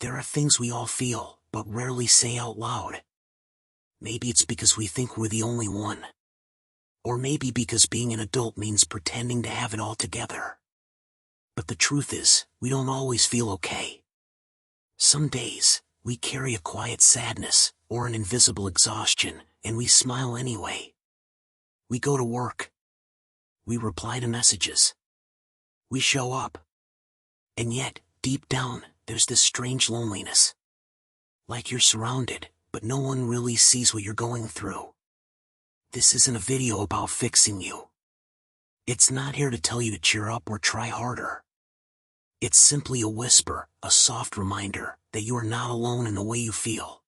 There are things we all feel, but rarely say out loud. Maybe it's because we think we're the only one. Or maybe because being an adult means pretending to have it all together. But the truth is, we don't always feel okay. Some days, we carry a quiet sadness, or an invisible exhaustion, and we smile anyway. We go to work. We reply to messages. We show up. And yet, deep down, there's this strange loneliness. Like you're surrounded, but no one really sees what you're going through. This isn't a video about fixing you. It's not here to tell you to cheer up or try harder. It's simply a whisper, a soft reminder that you are not alone in the way you feel.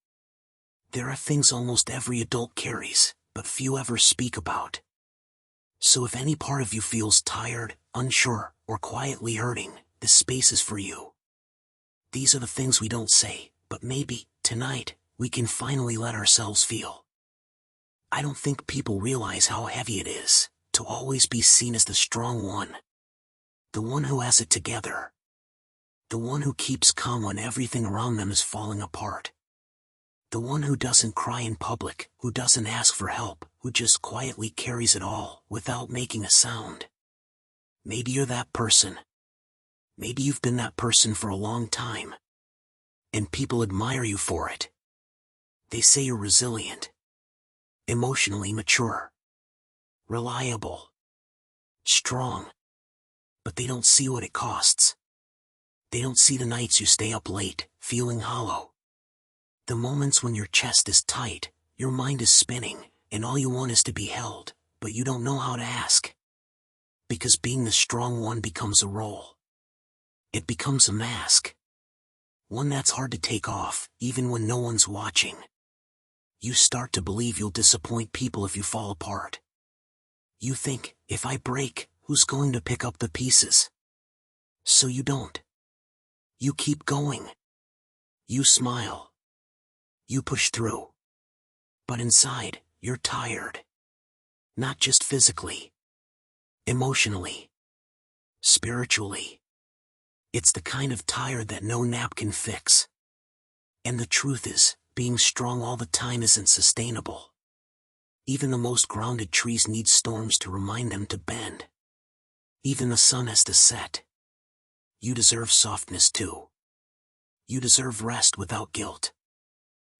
There are things almost every adult carries, but few ever speak about. So if any part of you feels tired, unsure, or quietly hurting, this space is for you. These are the things we don't say, but maybe, tonight, we can finally let ourselves feel. I don't think people realize how heavy it is to always be seen as the strong one. The one who has it together. The one who keeps calm when everything around them is falling apart. The one who doesn't cry in public, who doesn't ask for help, who just quietly carries it all without making a sound. Maybe you're that person. Maybe you've been that person for a long time. And people admire you for it. They say you're resilient. Emotionally mature. Reliable. Strong. But they don't see what it costs. They don't see the nights you stay up late, feeling hollow. The moments when your chest is tight, your mind is spinning, and all you want is to be held, but you don't know how to ask. Because being the strong one becomes a role. It becomes a mask. One that's hard to take off, even when no one's watching. You start to believe you'll disappoint people if you fall apart. You think, if I break, who's going to pick up the pieces? So you don't. You keep going. You smile. You push through. But inside, you're tired. Not just physically. Emotionally. Spiritually. It's the kind of tired that no nap can fix. And the truth is, being strong all the time isn't sustainable. Even the most grounded trees need storms to remind them to bend. Even the sun has to set. You deserve softness too. You deserve rest without guilt.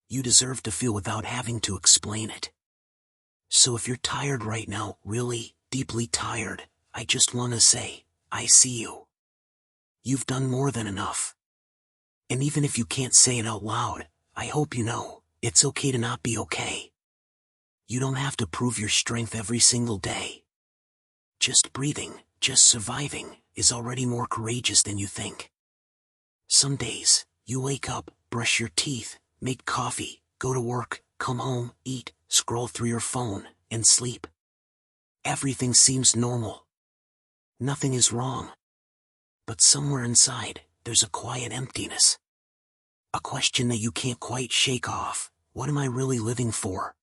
You deserve to feel without having to explain it. So if you're tired right now, really, deeply tired, I just want to say, I see you. You've done more than enough. And even if you can't say it out loud, I hope you know, it's okay to not be okay. You don't have to prove your strength every single day. Just breathing, just surviving, is already more courageous than you think. Some days, you wake up, brush your teeth, make coffee, go to work, come home, eat, scroll through your phone, and sleep. Everything seems normal. Nothing is wrong. But somewhere inside, there's a quiet emptiness. A question that you can't quite shake off. What am I really living for?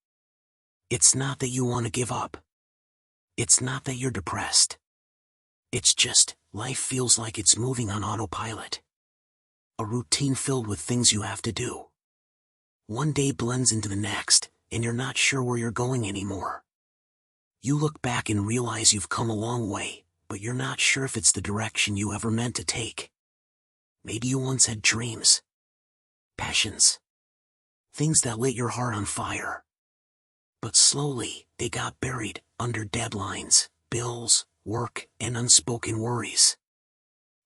It's not that you want to give up. It's not that you're depressed. It's just, life feels like it's moving on autopilot. A routine filled with things you have to do. One day blends into the next, and you're not sure where you're going anymore. You look back and realize you've come a long way, but you're not sure if it's the direction you ever meant to take. Maybe you once had dreams. Passions. Things that lit your heart on fire. But slowly, they got buried under deadlines, bills, work, and unspoken worries.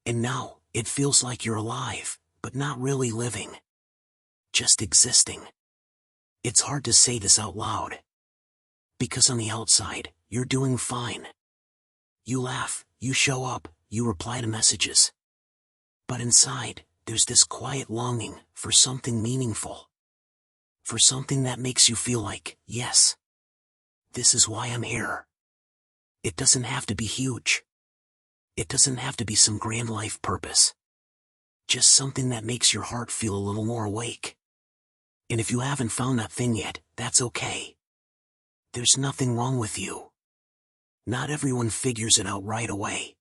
And now, it feels like you're alive, but not really living. Just existing. It's hard to say this out loud. Because on the outside, you're doing fine. You laugh, you show up, you reply to messages. But inside, there's this quiet longing for something meaningful. For something that makes you feel like, yes, this is why I'm here. It doesn't have to be huge. It doesn't have to be some grand life purpose. Just something that makes your heart feel a little more awake. And if you haven't found that thing yet, that's okay. There's nothing wrong with you. Not everyone figures it out right away.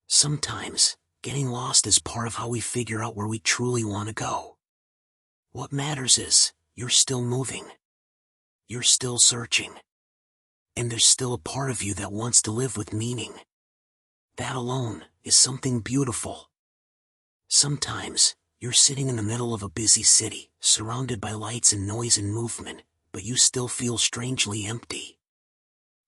Sometimes, Getting lost is part of how we figure out where we truly want to go. What matters is, you're still moving. You're still searching. And there's still a part of you that wants to live with meaning. That alone is something beautiful. Sometimes, you're sitting in the middle of a busy city, surrounded by lights and noise and movement, but you still feel strangely empty.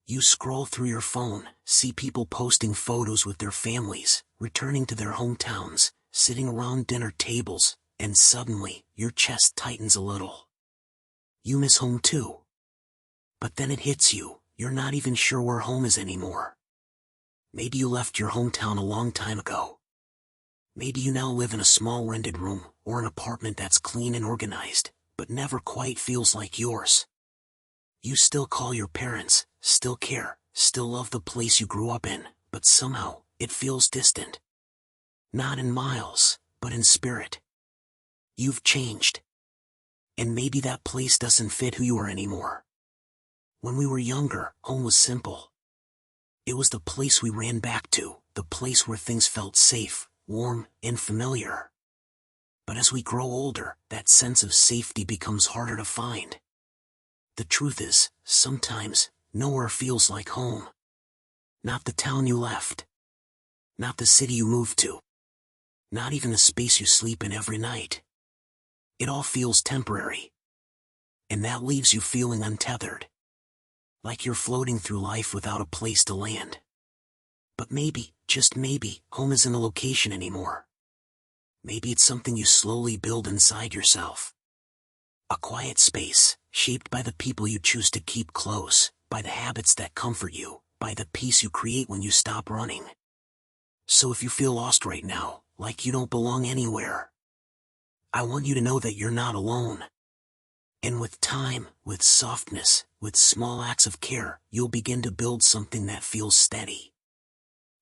You scroll through your phone, see people posting photos with their families, returning to their hometowns, sitting around dinner tables, and suddenly, your chest tightens a little. You miss home too. But then it hits you, you're not even sure where home is anymore. Maybe you left your hometown a long time ago. Maybe you now live in a small rented room, or an apartment that's clean and organized, but never quite feels like yours. You still call your parents, still care, still love the place you grew up in, but somehow, it feels distant. Not in miles, but in spirit. You've changed. And maybe that place doesn't fit who you are anymore. When we were younger, home was simple. It was the place we ran back to, the place where things felt safe, warm, and familiar. But as we grow older, that sense of safety becomes harder to find. The truth is, sometimes, nowhere feels like home. Not the town you left. Not the city you moved to. Not even the space you sleep in every night. It all feels temporary. And that leaves you feeling untethered. Like you're floating through life without a place to land. But maybe, just maybe, home isn't a location anymore. Maybe it's something you slowly build inside yourself. A quiet space, shaped by the people you choose to keep close, by the habits that comfort you, by the peace you create when you stop running. So if you feel lost right now, like you don't belong anywhere, I want you to know that you're not alone. And with time, with softness, with small acts of care, you'll begin to build something that feels steady.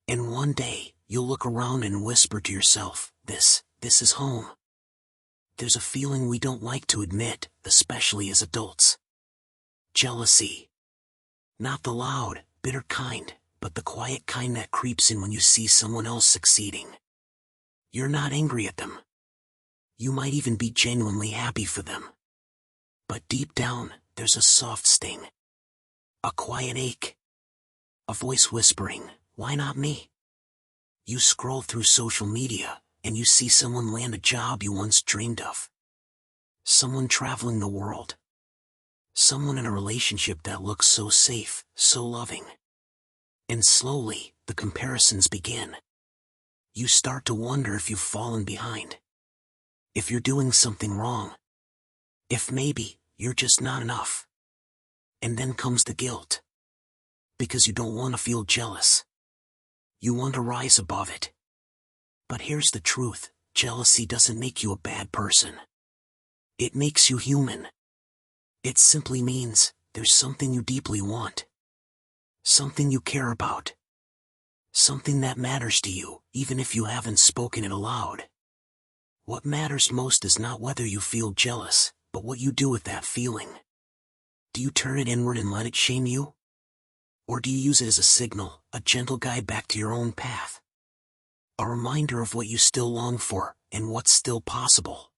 And one day, you'll look around and whisper to yourself, this is home. There's a feeling we don't like to admit, especially as adults. Jealousy. Not the loud, bitter kind, but the quiet kind that creeps in when you see someone else succeeding. You're not angry at them. You might even be genuinely happy for them. But deep down, there's a soft sting. A quiet ache. A voice whispering, why not me? You scroll through social media, and you see someone land a job you once dreamed of. Someone traveling the world. Someone in a relationship that looks so safe, so loving. And slowly, the comparisons begin. You start to wonder if you've fallen behind. If you're doing something wrong. If maybe, you're just not enough. And then comes the guilt. Because you don't want to feel jealous. You want to rise above it. But here's the truth, jealousy doesn't make you a bad person. It makes you human. It simply means, there's something you deeply want. Something you care about. Something that matters to you, even if you haven't spoken it aloud. What matters most is not whether you feel jealous, but what you do with that feeling. Do you turn it inward and let it shame you? Or do you use it as a signal, a gentle guide back to your own path? A reminder of what you still long for, and what's still possible.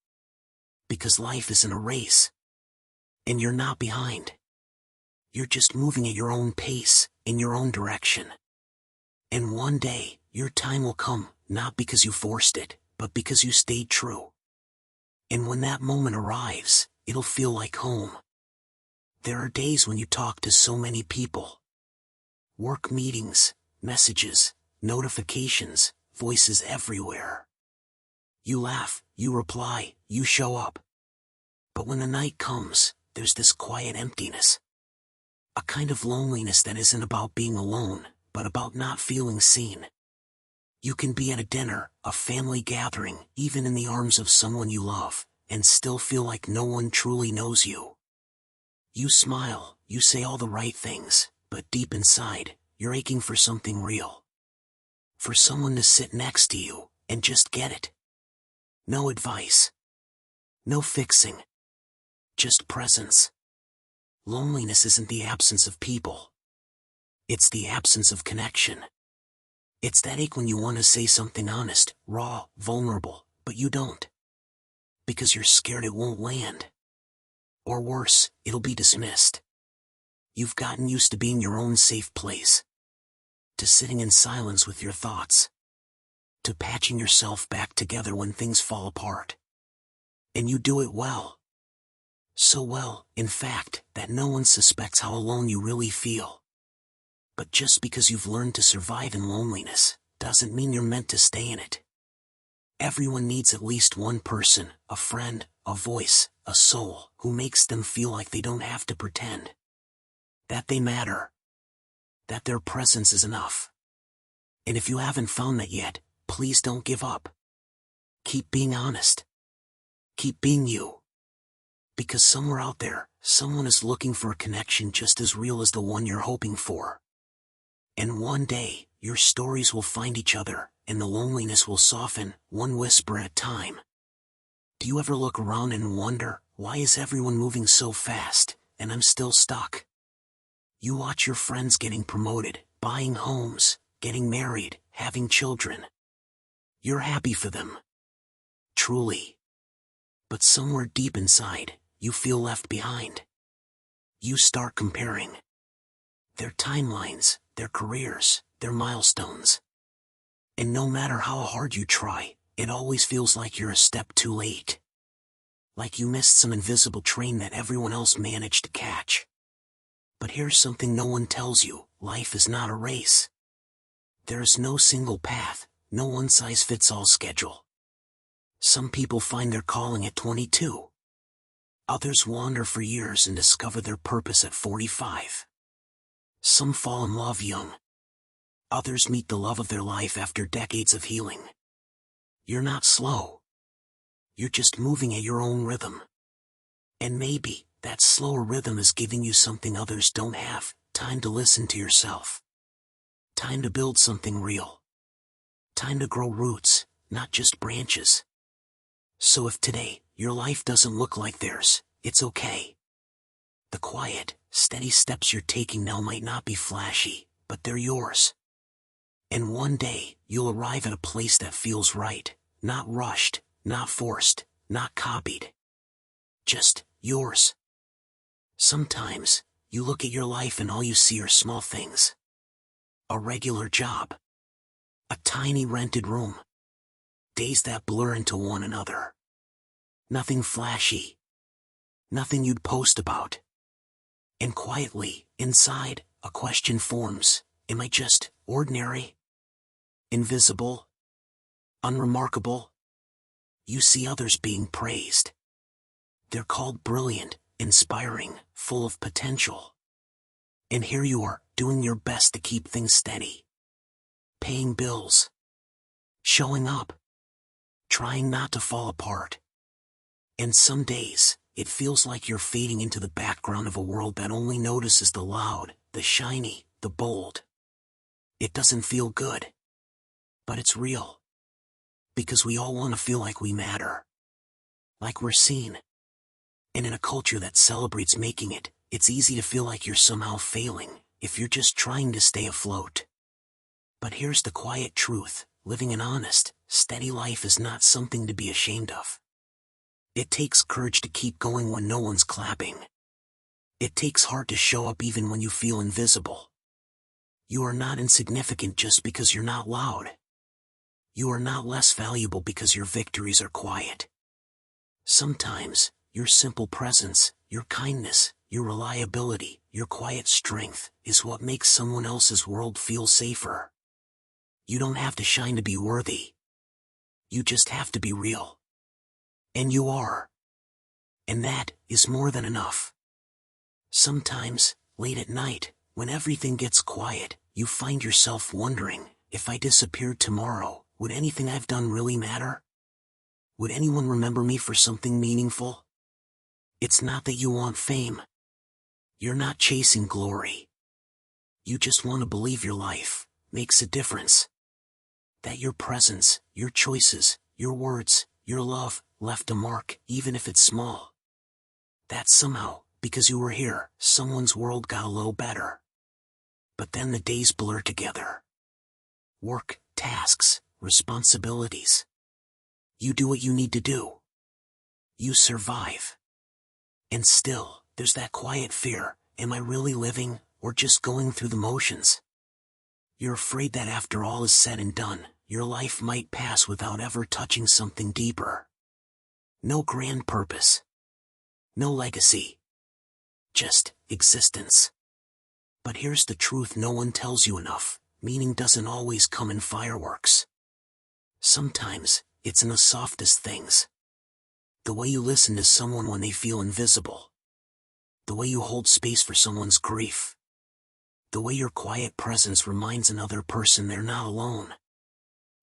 Because life isn't a race. And you're not behind. You're just moving at your own pace, in your own direction. And one day, your time will come, not because you forced it, but because you stayed true. And when that moment arrives, it'll feel like home. There are days when you talk to so many people. Work meetings, messages, notifications, voices everywhere. You laugh, you reply, you show up. But when the night comes, there's this quiet emptiness. A kind of loneliness that isn't about being alone, but about not feeling seen. You can be at a dinner, a family gathering, even in the arms of someone you love, and still feel like no one truly knows you. You smile, you say all the right things, but deep inside, you're aching for something real. For someone to sit next to you, and just get it. No advice. No fixing. Just presence. Loneliness isn't the absence of people. It's the absence of connection. It's that ache when you want to say something honest, raw, vulnerable, but you don't. Because you're scared it won't land. Or worse, it'll be dismissed. You've gotten used to being your own safe place. To sitting in silence with your thoughts. To patching yourself back together when things fall apart. And you do it well. So well, in fact, that no one suspects how alone you really feel. But just because you've learned to survive in loneliness, doesn't mean you're meant to stay in it. Everyone needs at least one person, a friend, a voice, a soul, who makes them feel like they don't have to pretend. That they matter. That their presence is enough. And if you haven't found that yet, please don't give up. Keep being honest. Keep being you. Because somewhere out there, someone is looking for a connection just as real as the one you're hoping for. And one day, your stories will find each other, and the loneliness will soften, one whisper at a time. Do you ever look around and wonder, why is everyone moving so fast, and I'm still stuck? You watch your friends getting promoted, buying homes, getting married, having children. You're happy for them. Truly. But somewhere deep inside, you feel left behind. You start comparing. Their timelines, their careers, their milestones. And no matter how hard you try, it always feels like you're a step too late. Like you missed some invisible train that everyone else managed to catch. But here's something no one tells you, life is not a race. There is no single path, no one-size-fits-all schedule. Some people find their calling at 22. Others wander for years and discover their purpose at 45. Some fall in love young. Others meet the love of their life after decades of healing. You're not slow. You're just moving at your own rhythm. And maybe, that slower rhythm is giving you something others don't have, time to listen to yourself. Time to build something real. Time to grow roots, not just branches. So if today, your life doesn't look like theirs, it's okay. The quiet, steady steps you're taking now might not be flashy, but they're yours. And one day, you'll arrive at a place that feels right, not rushed, not forced, not copied. Just yours. Sometimes, you look at your life and all you see are small things. A regular job. A tiny rented room. Days that blur into one another. Nothing flashy. Nothing you'd post about. And quietly, inside, a question forms. Am I just ordinary? Invisible? Unremarkable? You see others being praised. They're called brilliant, inspiring, full of potential. And here you are, doing your best to keep things steady. Paying bills. Showing up. Trying not to fall apart. And some days, it feels like you're fading into the background of a world that only notices the loud, the shiny, the bold. It doesn't feel good. But it's real. Because we all want to feel like we matter. Like we're seen. And in a culture that celebrates making it, it's easy to feel like you're somehow failing, if you're just trying to stay afloat. But here's the quiet truth, living an honest, steady life is not something to be ashamed of. It takes courage to keep going when no one's clapping. It takes heart to show up even when you feel invisible. You are not insignificant just because you're not loud. You are not less valuable because your victories are quiet. Sometimes, your simple presence, your kindness, your reliability, your quiet strength, is what makes someone else's world feel safer. You don't have to shine to be worthy. You just have to be real. And you are. And that is more than enough. Sometimes, late at night, when everything gets quiet, you find yourself wondering, if I disappeared tomorrow, would anything I've done really matter? Would anyone remember me for something meaningful? It's not that you want fame. You're not chasing glory. You just want to believe your life makes a difference. That your presence, your choices, your words, your love, left a mark, even if it's small. That somehow, because you were here, someone's world got a little better. But then the days blur together. work, tasks, responsibilities. You do what you need to do. You survive. And still, there's that quiet fear, am I really living, or just going through the motions? You're afraid that after all is said and done, your life might pass without ever touching something deeper. No grand purpose. No legacy. Just existence. But here's the truth no one tells you enough. Meaning doesn't always come in fireworks. Sometimes, it's in the softest things. The way you listen to someone when they feel invisible. The way you hold space for someone's grief. The way your quiet presence reminds another person they're not alone.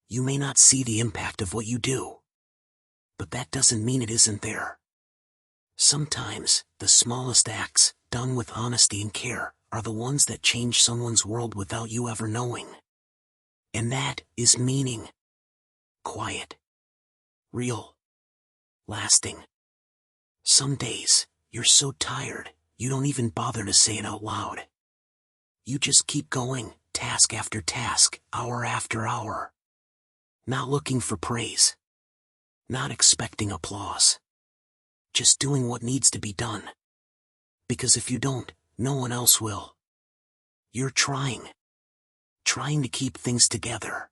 You may not see the impact of what you do. But that doesn't mean it isn't there. Sometimes, the smallest acts, done with honesty and care, are the ones that change someone's world without you ever knowing. And that is meaning. Quiet. Real. Lasting. Some days, you're so tired, you don't even bother to say it out loud. You just keep going, task after task, hour after hour. Not looking for praise. Not expecting applause. Just doing what needs to be done. Because if you don't, no one else will. You're trying. Trying to keep things together.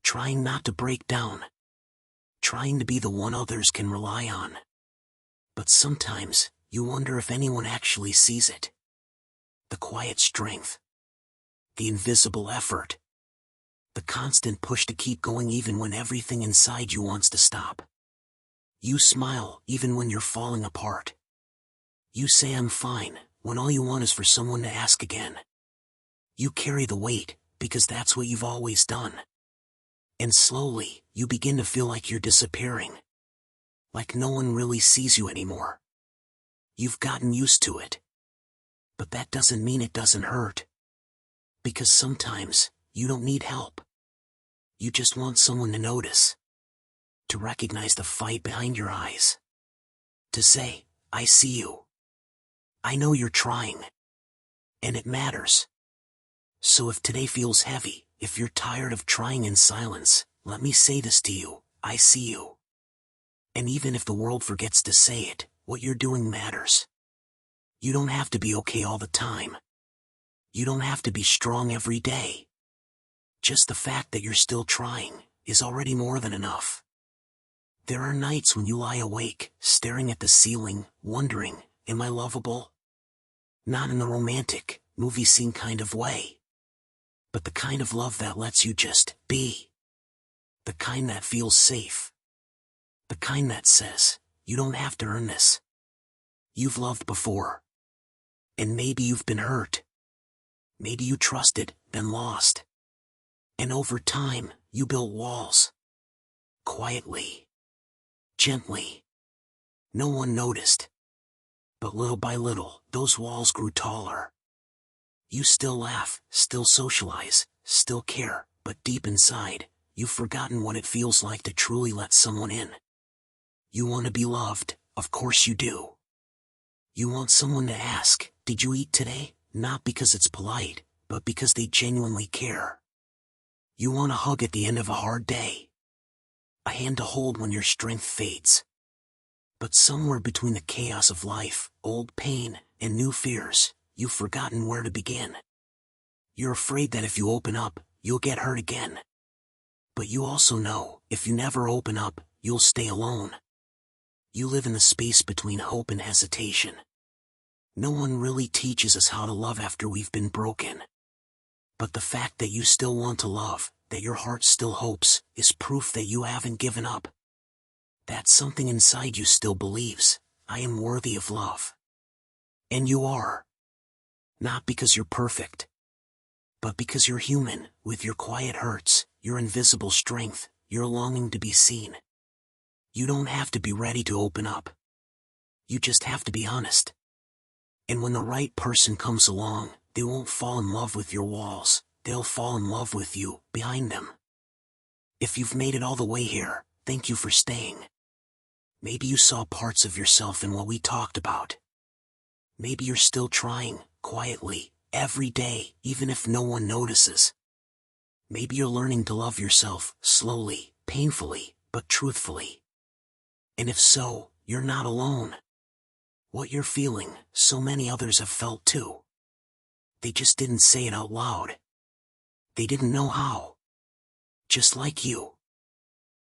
Trying not to break down. Trying to be the one others can rely on. But sometimes, you wonder if anyone actually sees it. The quiet strength. The invisible effort. The constant push to keep going even when everything inside you wants to stop. You smile even when you're falling apart. You say I'm fine, when all you want is for someone to ask again. You carry the weight, because that's what you've always done. And slowly, you begin to feel like you're disappearing. Like no one really sees you anymore. You've gotten used to it. But that doesn't mean it doesn't hurt. Because sometimes, you don't need help. You just want someone to notice. To recognize the fight behind your eyes. To say, I see you. I know you're trying. And it matters. So if today feels heavy, if you're tired of trying in silence, let me say this to you, I see you. And even if the world forgets to say it, what you're doing matters. You don't have to be okay all the time. You don't have to be strong every day. Just the fact that you're still trying is already more than enough. There are nights when you lie awake, staring at the ceiling, wondering, am I lovable? Not in the romantic, movie scene kind of way. But the kind of love that lets you just be. The kind that feels safe. The kind that says, you don't have to earn this. You've loved before. And maybe you've been hurt. Maybe you trusted, then lost. And over time, you built walls. Quietly. Gently. No one noticed. But little by little, those walls grew taller. You still laugh, still socialize, still care, but deep inside, you've forgotten what it feels like to truly let someone in. You want to be loved, of course you do. You want someone to ask, did you eat today? Not because it's polite, but because they genuinely care. You want a hug at the end of a hard day. A hand to hold when your strength fades. But somewhere between the chaos of life, old pain, and new fears, you've forgotten where to begin. You're afraid that if you open up, you'll get hurt again. But you also know, if you never open up, you'll stay alone. You live in the space between hope and hesitation. No one really teaches us how to love after we've been broken. But the fact that you still want to love, that your heart still hopes, is proof that you haven't given up. That something inside you still believes, I am worthy of love. And you are. Not because you're perfect. But because you're human, with your quiet hurts, your invisible strength, your longing to be seen. You don't have to be ready to open up. You just have to be honest. And when the right person comes along, they won't fall in love with your walls, they'll fall in love with you, behind them. If you've made it all the way here, thank you for staying. Maybe you saw parts of yourself in what we talked about. Maybe you're still trying, quietly, every day, even if no one notices. Maybe you're learning to love yourself, slowly, painfully, but truthfully. And if so, you're not alone. What you're feeling, so many others have felt too. They just didn't say it out loud. They didn't know how. Just like you.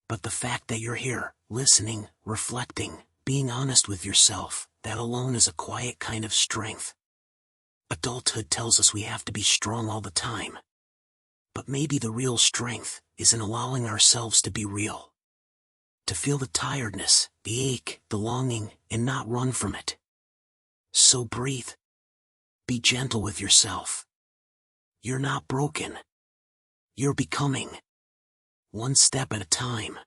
But the fact that you're here, listening, reflecting, being honest with yourself, that alone is a quiet kind of strength. Adulthood tells us we have to be strong all the time. But maybe the real strength is in allowing ourselves to be real. To feel the tiredness, the ache, the longing, and not run from it. So breathe. Be gentle with yourself. You're not broken. You're becoming. One step at a time.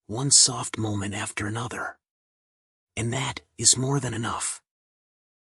One soft moment after another. And that is more than enough.